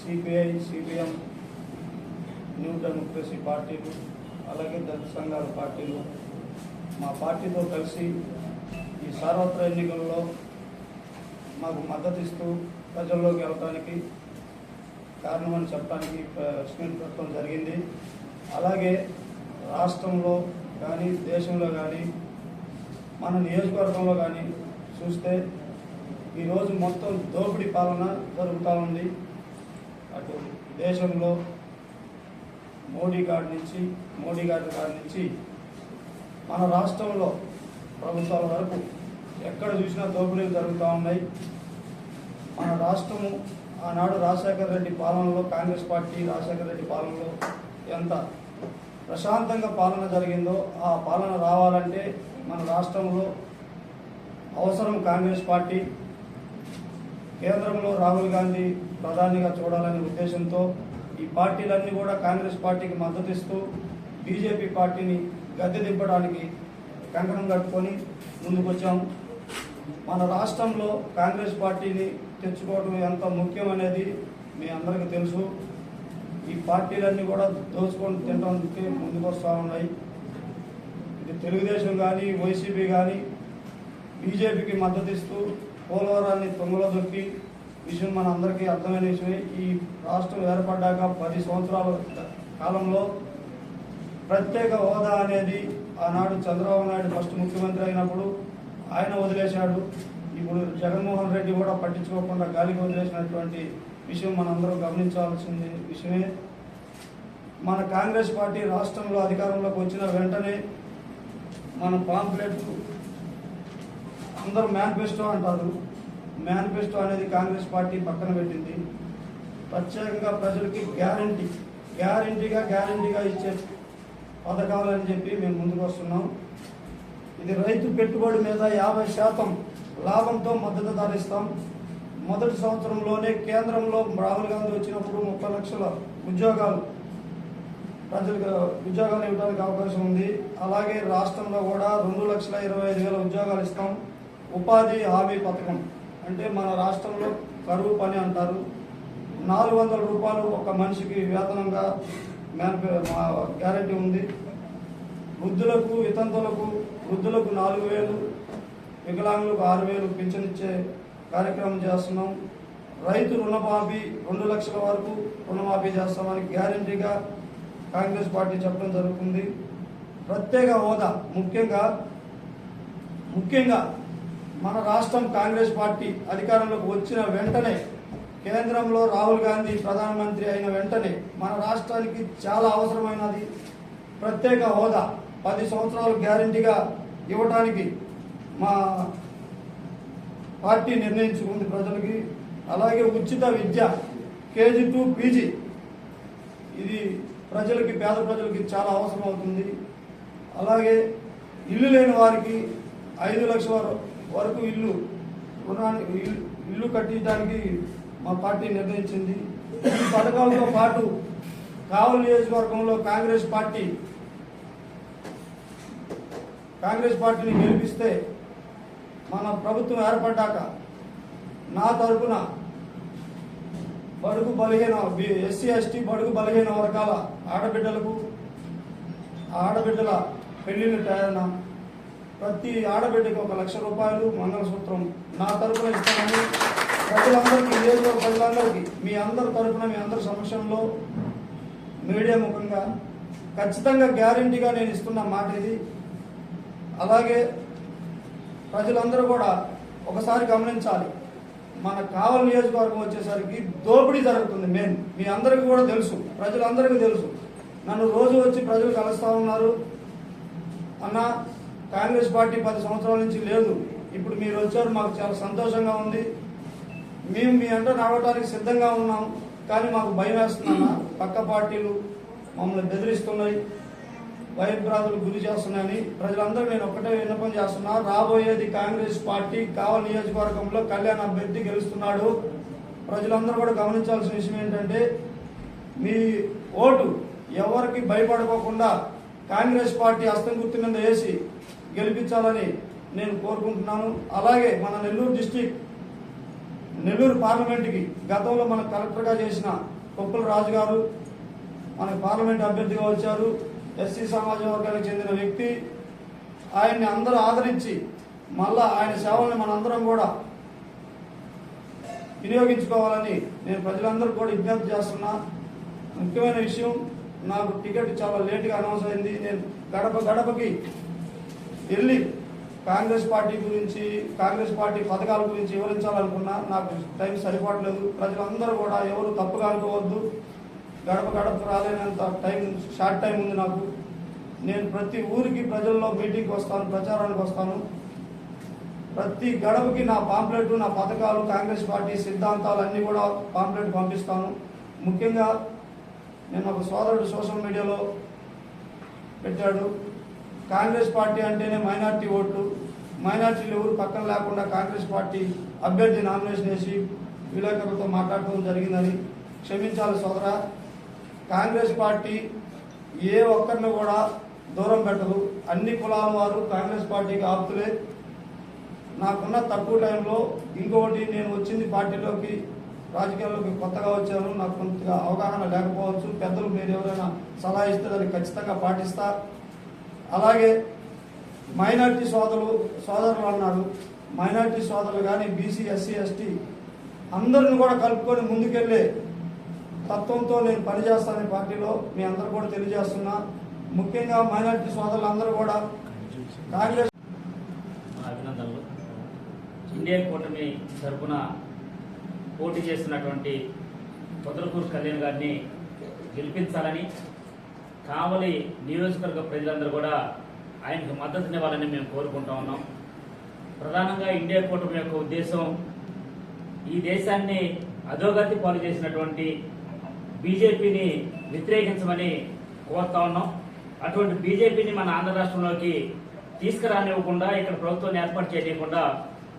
CPI, CPM, new democracy పార్టీలు, అలాగే దళిత సంఘాల పార్టీలు మా పార్టీతో కలిసి ఈ సార్వత్రిక ఎన్నికల్లో మాకు మద్దతు ఇస్తూ ప్రజల్లోకి వెళ్ళడానికి కారణమని చెప్పడానికి స్టేట్మెంట్ పెట్టడం జరిగింది. అలాగే రాష్ట్రంలో కానీ దేశంలో కానీ మన నియోజకవర్గంలో కానీ చూస్తే ఈరోజు మొత్తం దోపిడీ పాలన జరుగుతూ ఉంది. అటు దేశంలో మోడీ గారి కాడి నుంచి మన రాష్ట్రంలో ప్రభుత్వాల వరకు ఎక్కడ చూసినా దోపిడీలు జరుగుతూ ఉన్నాయి. మన రాష్ట్రము ఆనాడు రాజశేఖర రెడ్డి పాలనలో, కాంగ్రెస్ పార్టీ రాజశేఖర రెడ్డి పాలనలో ఎంత ప్రశాంతంగా పాలన జరిగిందో ఆ పాలన రావాలంటే మన రాష్ట్రంలో అవసరం కాంగ్రెస్ పార్టీ. కేంద్రంలో రాహుల్ గాంధీ ప్రధానిగా చూడాలనే ఉద్దేశంతో ఈ పార్టీలన్నీ కూడా కాంగ్రెస్ పార్టీకి మద్దతు ఇస్తూ బీజేపీ పార్టీని గద్దె దింపడానికి కంకణం కట్టుకొని ముందుకొచ్చాం. మన రాష్ట్రంలో కాంగ్రెస్ పార్టీని తెచ్చుకోవడం ఎంత ముఖ్యమనేది మీ అందరికీ తెలుసు. ఈ పార్టీలన్నీ కూడా దోచుకొని తినడానికి ముందుకు వస్తూ ఉన్నాయి. ఇది తెలుగుదేశం కానీ, వైసీపీ కానీ బీజేపీకి మద్దతు ఇస్తూ పోలవరాన్ని తొంగలో దొక్కి విషయం మన అందరికీ అర్థమైన విషయమే. ఈ రాష్ట్రం ఏర్పడ్డాక 10 సంవత్సరాల కాలంలో ప్రత్యేక హోదా అనేది ఆనాడు చంద్రబాబు నాయుడు ఫస్ట్ ముఖ్యమంత్రి అయినప్పుడు ఆయన వదిలేశాడు. ఇప్పుడు జగన్మోహన్ రెడ్డి కూడా పట్టించుకోకుండా గాలికి వదిలేసినటువంటి విషయం మనందరం గమనించాల్సిన విషయమే. మన కాంగ్రెస్ పార్టీ రాష్ట్రంలో అధికారంలోకి వచ్చిన వెంటనే మన పాంప్లెట్ అందరూ మేనిఫెస్టో అంటారు. మేనిఫెస్టో అనేది కాంగ్రెస్ పార్టీ పక్కన పెట్టింది. ప్రత్యేకంగా ప్రజలకి గ్యారంటీగా ఇచ్చే పథకాలు అని చెప్పి మేము ముందుకు వస్తున్నాం. ఇది రైతు పెట్టుబడి మీద 50% లాభంతో మద్దతు ధర ఇస్తాం. మొదటి సంవత్సరంలోనే కేంద్రంలో రాహుల్ గాంధీ వచ్చినప్పుడు 30 లక్షల ఉద్యోగాలు ప్రజలకు ఇవ్వడానికి అవకాశం ఉంది. అలాగే రాష్ట్రంలో కూడా 2,25,000 ఉద్యోగాలు ఇస్తాం. ఉపాధి హామీ పథకం అంటే మన రాష్ట్రంలో కరువు పని అంటారు. 400 రూపాయలు ఒక మనిషికి వేతనంగా గ్యారంటీ ఉంది. వృద్ధులకు, వితంతులకు, వృద్ధులకు 4,000, వికలాంగులకు 6,000 పింఛన్ ఇచ్చే కార్యక్రమం చేస్తున్నాం. రైతు రుణమాఫీ 2 లక్షల వరకు రుణమాఫీ చేస్తామని గ్యారంటీగా కాంగ్రెస్ పార్టీ చెప్పడం జరుగుతుంది. ప్రత్యేక హోదా ముఖ్యంగా మన రాష్ట్రం కాంగ్రెస్ పార్టీ అధికారంలోకి వచ్చిన వెంటనే, కేంద్రంలో రాహుల్ గాంధీ ప్రధానమంత్రి అయిన వెంటనే మన రాష్ట్రానికి చాలా అవసరమైనది ప్రత్యేక హోదా. 10 సంవత్సరాలు గ్యారంటీగా ఇవ్వడానికి మా పార్టీ నిర్ణయించుకుంది ప్రజలకి. అలాగే ఉచిత విద్య KG to PG ఇది పేద ప్రజలకి చాలా అవసరం అవుతుంది. అలాగే ఇల్లు లేని వారికి 5 లక్షల వరకు ఇల్లు కట్టించడానికి మా పార్టీ నిర్ణయించింది. ఈ పథకాలతో పాటు కావలి నియోజకవర్గంలో కాంగ్రెస్ పార్టీని గెలిపిస్తే మన ప్రభుత్వం ఏర్పడ్డాక నా తరపున బడుగు బలహీన SC ST బడుగు బలహీన వర్గాల ఆడబిడ్డల పెళ్లిళ్ళ తయారణ ప్రతి ఆడబిడ్డకి 1 లక్ష రూపాయలు మంగళసూత్రం నా తరపున ఇస్తానని ప్రజలందరికీ, నియోజకవర్గ ప్రజలందరికీ మీ అందరి తరపున, మీ అందరి సమక్షంలో మీడియా ముఖంగా ఖచ్చితంగా గ్యారంటీగా నేను ఇస్తున్న మాట ఇది. అలాగే ప్రజలందరూ కూడా ఒకసారి గమనించాలి. మన కావలి నియోజకవర్గం వచ్చేసరికి దోపిడీ జరుగుతుంది. మీ అందరికీ కూడా తెలుసు, ప్రజలందరికీ తెలుసు. నన్ను రోజు వచ్చి ప్రజలు కలుస్తూ ఉన్నారు. అన్న, కాంగ్రెస్ పార్టీ 10 సంవత్సరాల నుంచి లేదు, ఇప్పుడు మీరు వచ్చారు, మాకు చాలా సంతోషంగా ఉంది. మేము మీ అంట నడవడానికి సిద్ధంగా ఉన్నాం, కానీ మాకు భయం వేస్తుందన్న. పక్క పార్టీలు మమ్మల్ని బెదిరిస్తున్నాయి, భయభ్రాంతులకు గురి చేస్తున్నాయని ప్రజలందరూ నేను ఒక్కటే విన్నపం చేస్తున్నా. రాబోయేది కాంగ్రెస్ పార్టీ కావలి నియోజకవర్గంలో కళ్యాణ్ అభ్యర్థి గెలుస్తున్నాడు. ప్రజలందరూ కూడా గమనించాల్సిన విషయం ఏంటంటే, మీ ఓటు ఎవరికి భయపడుకోకుండా కాంగ్రెస్ పార్టీ హస్తం గుర్తు మీద వేసి గెలిపించాలని నేను కోరుకుంటున్నాను. అలాగే మన నెల్లూరు డిస్టిక్ నెల్లూరు పార్లమెంటుకి గతంలో మన కలెక్టర్గా చేసిన కొప్పుల రాజు గారు మనకు పార్లమెంట్ అభ్యర్థిగా వచ్చారు. ఎస్సీ సమాజ వర్గానికి చెందిన వ్యక్తి. ఆయన్ని అందరూ ఆదరించి మళ్ళా ఆయన సేవల్ని మనందరం కూడా వినియోగించుకోవాలని నేను ప్రజలందరూ కూడా విజ్ఞప్తి చేస్తున్నా. ముఖ్యమైన విషయం, నాకు టికెట్ చాలా లేటుగా అనౌన్స్ అయింది. నేను గడప గడపకి వెళ్ళి కాంగ్రెస్ పార్టీ గురించి, కాంగ్రెస్ పార్టీ పథకాల గురించి వివరించాలనుకున్నా. నాకు టైం సరిపోవట్లేదు. ప్రజలందరూ కూడా ఎవరు తప్పుగా అనుకోవద్దు. గడప గడపకు రాలేనంత టైం, షార్ట్ టైం ఉంది నాకు. నేను ప్రతి ఊరికి ప్రజల్లో మీటింగ్కి వస్తాను, ప్రచారానికి వస్తాను. ప్రతి గడపకి నా పాంప్లెట్, నా పథకాలు, కాంగ్రెస్ పార్టీ సిద్ధాంతాలు అన్నీ కూడా పాంప్లెట్ పంపిస్తాను. ముఖ్యంగా నేను ఒక సోదరుడు సోషల్ మీడియాలో పెట్టాడు, కాంగ్రెస్ పార్టీ అంటేనే మైనార్టీ ఓట్లు, మైనార్టీలు ఎవరు పక్కన లేకుండా కాంగ్రెస్ పార్టీ అభ్యర్థి నామినేషన్ వేసి విలేకరులతో మాట్లాడటం జరిగిందని. క్షమించాలి సోదరా, కాంగ్రెస్ పార్టీ ఏ ఒక్కరిని కూడా దూరం పెట్టదు. అన్ని కులాల వారు కాంగ్రెస్ పార్టీకి ఆప్తులే. నాకున్న తక్కువ టైంలో ఇంకొకటి, నేను వచ్చింది పార్టీలోకి, రాజకీయాల్లోకి కొత్తగా వచ్చాను. నాకు కొంతగా అవగాహన లేకపోవచ్చు. పెద్దలు మీరు ఎవరైనా సలహా ఇస్తే దాన్ని ఖచ్చితంగా పాటిస్తా. అలాగే మైనార్టీ సోదరులు అన్నారు. మైనార్టీ సోదరులు కానీ బీసీ, ఎస్సీ, ఎస్టీ అందరిని కూడా కలుపుకొని ముందుకెళ్ళే తత్వంతో నేను పనిచేస్తాను పార్టీలో. మీ అందరూ కూడా తెలియజేస్తున్నా. ముఖ్యంగా మైనార్టీ సోదరులు అందరూ కూడా కాంగ్రెస్ అభినందనలు. ఇండియా కూటమి తరఫున పోటీ చేస్తున్నటువంటి పొదలకూరు కళ్యాణ్ గారిని గెలిపించాలని, కావలి నియోజకవర్గ ప్రజలందరూ కూడా ఆయనకు మద్దతునివ్వాలని మేము కోరుకుంటా ఉన్నాం. ప్రధానంగా ఇండియా కూటమి యొక్క ఉద్దేశం ఈ దేశాన్ని అధోగతి పాలు చేసినటువంటి బీజేపీని వ్యతిరేకించమని కోరుతా ఉన్నాం. అటువంటి బీజేపీని మన ఆంధ్ర రాష్ట్రంలోకి తీసుకురానివ్వకుండా, ఇక్కడ ప్రభుత్వాన్ని ఏర్పాటు చేయకుండా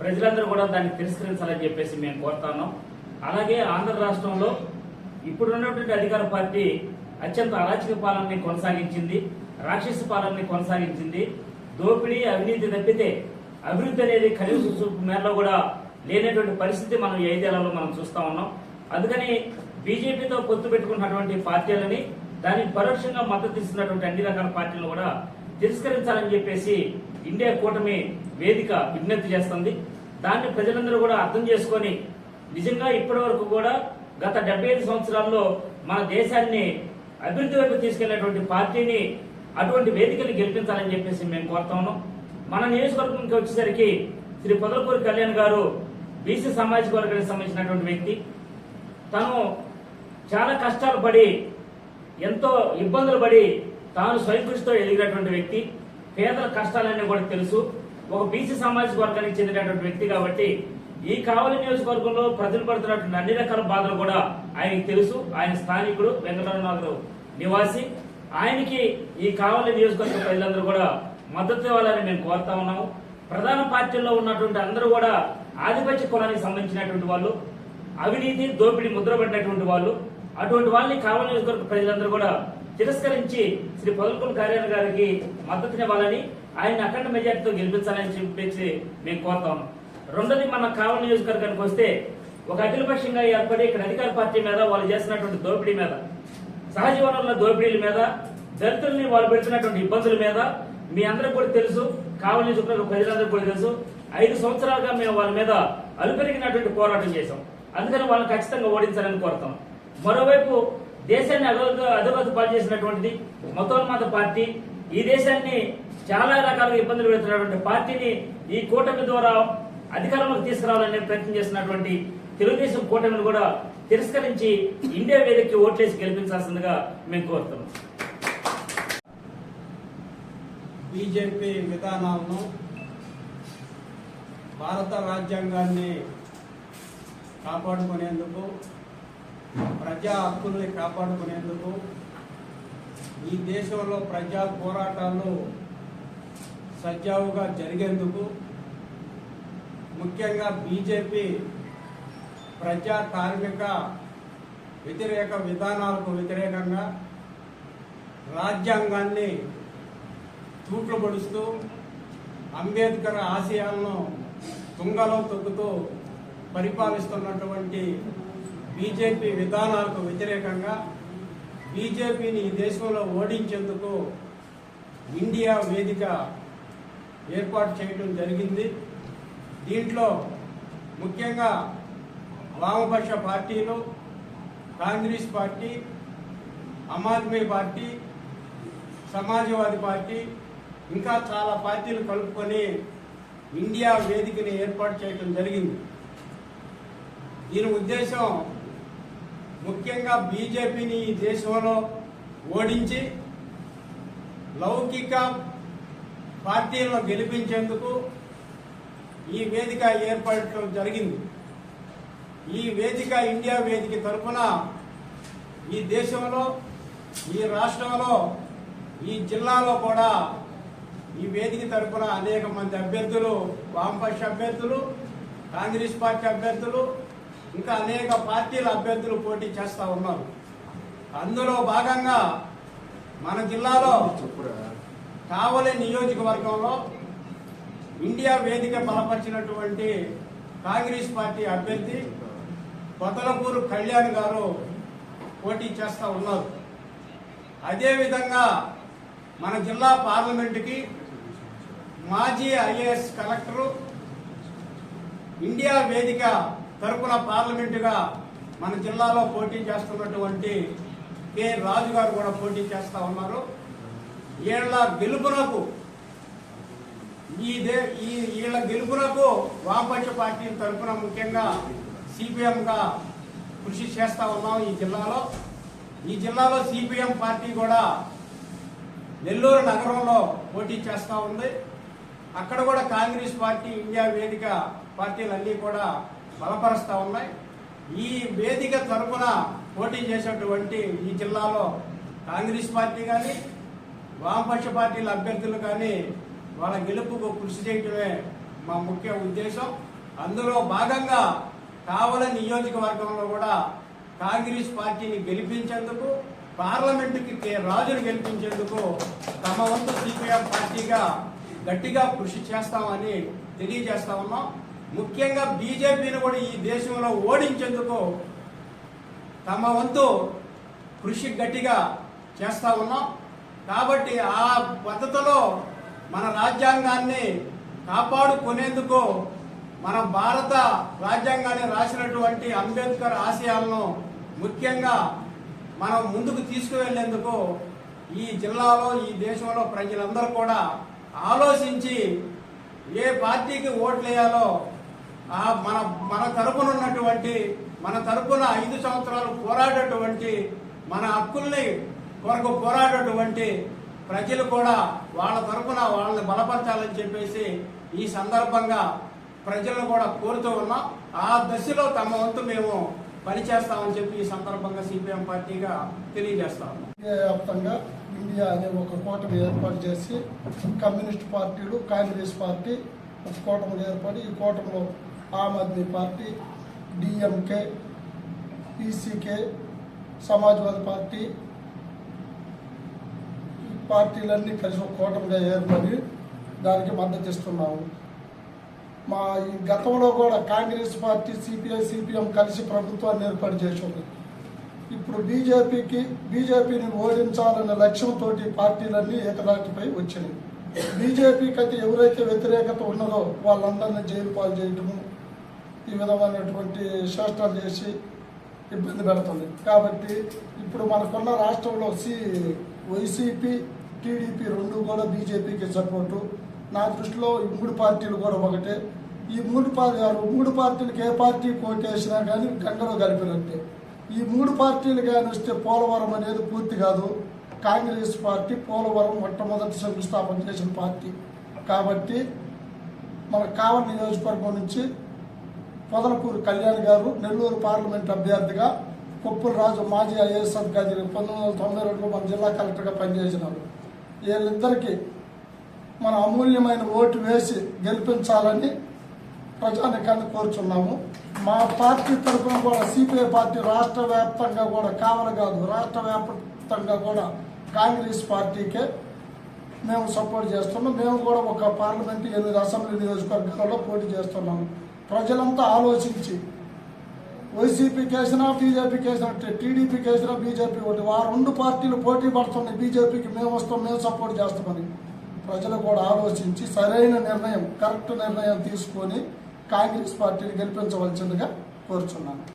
ప్రజలందరూ కూడా దాన్ని తిరస్కరించాలని చెప్పేసి మేము కోరుతా ఉన్నాం. అలాగే ఆంధ్ర రాష్ట్రంలో ఇప్పుడున్నటువంటి అధికార పార్టీ అత్యంత అరాచక పాలనని కొనసాగించింది, రాక్షస పాలనని కొనసాగించింది. దోపిడీ, అవినీతి తప్పితే అభివృద్ధి అనేది కనీస మేరలో కూడా లేనటువంటి పరిస్థితి మనం 5 ఏళ్లలో మనం చూస్తా ఉన్నాం. అందుకని బీజేపీతో పొత్తు పెట్టుకున్నటువంటి పార్టీలని, దానికి పరోక్షంగా మద్దతు ఇస్తున్నటువంటి అన్ని రకాల పార్టీలను కూడా తిరస్కరించాలని చెప్పేసి ఇండియా కూటమి వేదిక విజ్ఞప్తి చేస్తుంది. దాన్ని ప్రజలందరూ కూడా అర్థం చేసుకొని నిజంగా ఇప్పటి వరకు కూడా గత 75 సంవత్సరాల్లో మన దేశాన్ని అభివృద్ధి వైపు తీసుకెళ్లినటువంటి పార్టీని, అటువంటి వేదికని గెలిపించాలని చెప్పేసి మేము కోరుతా ఉన్నాం. మన నియోజకవర్గంకి వచ్చేసరికి శ్రీ పొదలకూరు కళ్యాణ్ గారు బీసీ సామాజిక వర్గానికి సంబంధించినటువంటి వ్యక్తి. తను చాలా కష్టాలు పడి, ఎంతో ఇబ్బందులు పడి తాను స్వయంకృషితో ఎదిగినటువంటి వ్యక్తి. పేదల కష్టాలన్నీ కూడా తెలుసు. ఒక బీసీ సామాజిక వర్గానికి చెందినటువంటి వ్యక్తి కాబట్టి ఈ కావలి నియోజకవర్గంలో ప్రజలు పడుతున్నటువంటి అన్ని రకాల బాధలు కూడా ఆయనకి తెలుసు. ఆయన స్థానికుడు, వెంకటరమణ నివాసి. ఆయనకి ఈ కావలి నియోజకవర్గ ప్రజలందరూ కూడా మద్దతు ఇవ్వాలని మేము కోరుతా ఉన్నాము. ప్రధాన పార్టీల్లో ఉన్నటువంటి అందరూ కూడా ఆధిపత్య కులానికి సంబంధించినటువంటి వాళ్ళు, అవినీతి, దోపిడీ ముద్రపడినటువంటి వాళ్ళు. అటువంటి వాళ్ళని కావలి నియోజకవర్గ ప్రజలందరూ కూడా తిరస్కరించి శ్రీ పొదలకూరు కళ్యాణ్ గారికి మద్దతునివ్వాలని, ఆయన అఖండ మెజార్టీతో గెలిపించాలని చెప్పేసి మేము కోరుతాం. రెండోది, మన కావలి నియోజకవర్గానికి వస్తే ఒక అఖిలపక్షంగా ఏర్పడి ఇక్కడ అధికార పార్టీ మీద వాళ్ళు చేస్తున్నటువంటి దోపిడీ మీద, సహజ వనరుల దోపిడీల మీద, దళితుల్ని వాళ్ళు పెడుతున్నటువంటి ఇబ్బందుల మీద మీ అందరికి కూడా తెలుసు. కావలి నియోజకవర్గ ప్రజలందరికీ కూడా తెలుసు. 5 సంవత్సరాలుగా మేము వాళ్ళ మీద అలుపెరిగినటువంటి పోరాటం చేశాం. అందుకని వాళ్ళని ఖచ్చితంగా ఓడించాలని కోరుతాం. మరోవైపు దేశాన్ని అధోగతి పాలు చేసినటువంటిది మతోన్మాద పార్టీ, ఈ దేశాన్ని చాలా రకాలుగా ఇబ్బందులు పెడుతున్నటువంటి పార్టీని ఈ కూటమి ద్వారా అధికారంలోకి తీసుకురావాలనే ప్రయత్నం చేసినటువంటి తెలుగుదేశం కూటమిని కూడా తిరస్కరించి ఇండియా వేదికకి ఓట్లేసి గెలిపించాల్సిందిగా మేము కోరుతున్నాం. బీజేపీ విధానాలను, భారత రాజ్యాంగాన్ని కాపాడుకునేందుకు, ప్రజా హక్కుల్ని కాపాడుకునేందుకు, ఈ దేశంలో ప్రజా పోరాటాలు సజావుగా జరిగేందుకు, ముఖ్యంగా బీజేపీ ప్రజా కార్మిక వ్యతిరేక విధానాలకు వ్యతిరేకంగా రాజ్యాంగాన్ని తూట్లు పొడుస్తూ, అంబేద్కర్ ఆశయాలను తుంగలో తొక్కుతూ పరిపాలిస్తున్నటువంటి బీజేపీ విధానాలకు వ్యతిరేకంగా బీజేపీని ఈ దేశంలో ఓడించేందుకు ఇండియా వేదిక ఏర్పాటు చేయడం జరిగింది. దీంట్లో ముఖ్యంగా వామపక్ష పార్టీలు, కాంగ్రెస్ పార్టీ, ఆమ్ ఆద్మీ పార్టీ, సమాజ్వాదీ పార్టీ, ఇంకా చాలా పార్టీలు కలుపుకొని ఇండియా వేదికని ఏర్పాటు చేయడం జరిగింది. దీని ఉద్దేశం ముఖ్యంగా బీజేపీని ఈ దేశంలో ఓడించి లౌకిక పార్టీలను గెలిపించేందుకు ఈ వేదిక ఏర్పడటం జరిగింది. ఈ వేదిక ఇండియా వేదిక తరఫున ఈ దేశంలో, ఈ రాష్ట్రంలో, ఈ జిల్లాలో కూడా ఈ వేదిక తరఫున అనేక మంది అభ్యర్థులు, వామపక్ష అభ్యర్థులు, కాంగ్రెస్ పార్టీ అభ్యర్థులు, ఇంకా అనేక పార్టీల అభ్యర్థులు పోటీ చేస్తూ ఉన్నారు. అందులో భాగంగా మన జిల్లాలో కావలి నియోజకవర్గంలో ఇండియా వేదిక బలపరిచినటువంటి కాంగ్రెస్ పార్టీ అభ్యర్థి పొదలకూరు కళ్యాణ్ గారు పోటీ చేస్తూ ఉన్నారు. అదేవిధంగా మన జిల్లా పార్లమెంటుకి మాజీ ఐఏఎస్ కలెక్టరు ఇండియా వేదిక తరపున పార్లమెంటుగా మన జిల్లాలో పోటీ చేస్తున్నటువంటి కె రాజు గారు కూడా పోటీ చేస్తూ ఉన్నారు. వీళ్ళ గెలుపునకు వీళ్ళ గెలుపునకు వామపక్ష పార్టీ తరఫున ముఖ్యంగా సిపిఎంగా కృషి చేస్తూ ఉన్నాం. ఈ జిల్లాలో సిపిఎం పార్టీ కూడా నెల్లూరు నగరంలో పోటీ చేస్తూ ఉంది. అక్కడ కూడా కాంగ్రెస్ పార్టీ, ఇండియా వేదిక పార్టీలన్నీ కూడా బలపరుస్తూ ఉన్నాయి. ఈ వేదిక తరఫున పోటీ చేసేటువంటి ఈ జిల్లాలో కాంగ్రెస్ పార్టీ కానీ, వామపక్ష పార్టీల అభ్యర్థులు కానీ వాళ్ళ గెలుపుకు కృషి చేయటమే మా ముఖ్య ఉద్దేశం. అందులో భాగంగా కావలి నియోజకవర్గంలో కూడా కాంగ్రెస్ పార్టీని గెలిపించేందుకు, పార్లమెంటుకి కె రాజును గెలిపించేందుకు తమ వంతు సిపిఎం పార్టీగా గట్టిగా కృషి చేస్తామని తెలియజేస్తా ఉన్నాం. ముఖ్యంగా బీజేపీని కూడా ఈ దేశంలో ఓడించేందుకు తమ వంతు కృషి గట్టిగా చేస్తా ఉన్నాం. కాబట్టి ఆ పద్ధతిలో మన రాజ్యాంగాన్ని కాపాడుకునేందుకు, మన భారత రాజ్యాంగాన్ని రాసినటువంటి అంబేద్కర్ ఆశయాలను ముఖ్యంగా మనం ముందుకు తీసుకువెళ్లేందుకు ఈ జిల్లాలో, ఈ దేశంలో ప్రజలందరూ కూడా ఆలోచించి ఏ పార్టీకి ఓట్లు వేయాలో మన తరపున ఉన్నటువంటి, మన తరపున 5 సంవత్సరాలు పోరాడేటువంటి, మన హక్కుల్ని కొరకు పోరాడేటువంటి ప్రజలు కూడా వాళ్ళ తరపున వాళ్ళని బలపరచాలని చెప్పేసి ఈ సందర్భంగా ప్రజలను కూడా కోరుతూ ఉన్నాం. ఆ దశలో తమ వంతు మేము పనిచేస్తామని చెప్పి ఈ సందర్భంగా సిపిఎం పార్టీగా తెలియజేస్తాము. వ్యాప్తంగా ఇండియా అనే ఒక కూటమి ఏర్పాటు చేసి కమ్యూనిస్ట్ పార్టీలు, కాంగ్రెస్ పార్టీ ఒక కూటమిగా ఏర్పడి, ఈ కూటమిలో ఆమ్ ఆద్మీ పార్టీ, డిఎంకే, పీసీకే, సమాజ్వాదీ పార్టీ, ఈ పార్టీలన్నీ కలిసి ఒక కూటమిగా ఏర్పడి దానికి మద్దతు ఇస్తున్నాము. ఈ గతంలో కూడా కాంగ్రెస్ పార్టీ, సిపిఐ, సిపిఎం కలిసి ప్రభుత్వాన్ని ఏర్పాటు చేసింది. ఇప్పుడు బీజేపీని ఓడించాలనే లక్ష్యంతో పార్టీలన్నీ ఏకదాటిపై వచ్చినాయి. బీజేపీకి అయితే ఎవరైతే వ్యతిరేకత ఉన్నదో వాళ్ళందరినీ జైలు పాలు చేయటము, ఈ విధమైనటువంటి చేష్టాలు చేసి ఇబ్బంది పెడుతుంది. కాబట్టి ఇప్పుడు మనకున్న రాష్ట్రంలో వైసీపీ, టీడీపీ రెండు కూడా బీజేపీకి సపోర్టు. నా దృష్టిలో ఈ 3 పార్టీలు కూడా ఒకటే. ఈ 3 పార్టీలకు ఏ పార్టీ కోటేసినా కానీ గంగలో కలిపినట్టే. ఈ 3 పార్టీలు కానీ వస్తే పోలవరం అనేది పూర్తి కాదు. కాంగ్రెస్ పార్టీ పోలవరం మొట్టమొదటి శంకుస్థాపన చేసిన పార్టీ. కాబట్టి మన కావలి నియోజకవర్గం నుంచి పొదలకూరు కళ్యాణ్ గారు నెల్లూరు పార్లమెంట్ అభ్యర్థిగా, కొప్పుల రాజు మాజీ ఐఏఎస్ అధికారి 1992లో మన జిల్లా కలెక్టర్గా పనిచేసినారు. వీళ్ళిద్దరికీ మన అమూల్యమైన ఓటు వేసి గెలిపించాలని ప్రజానికాన్ని కోరుచున్నాము. మా పార్టీ తరఫున కూడా సిపిఐ పార్టీ రాష్ట్ర వ్యాప్తంగా కూడా, కావలి కాదు రాష్ట్ర వ్యాప్తంగా కూడా కాంగ్రెస్ పార్టీకే మేము సపోర్ట్ చేస్తున్నాం. మేము కూడా ఒక పార్లమెంట్ 8 అసెంబ్లీ నియోజకవర్గాల్లో పోటీ చేస్తున్నాము. ప్రజలంతా ఆలోచించి వైసీపీకి వేసినా బీజేపీకి వేసినా టీడీపీకి వేసినా బీజేపీ ఒకటి ఆ రెండు పార్టీలు పోటీ పడుతున్నాయి. బీజేపీకి మేము వస్తాం, మేము సపోర్ట్ చేస్తామని ప్రజలు కూడా ఆలోచించి సరైన నిర్ణయం, కరెక్ట్ నిర్ణయం తీసుకొని కాంగ్రెస్ పార్టీని గెలిపించవలసిందిగా కోరుచున్నాను.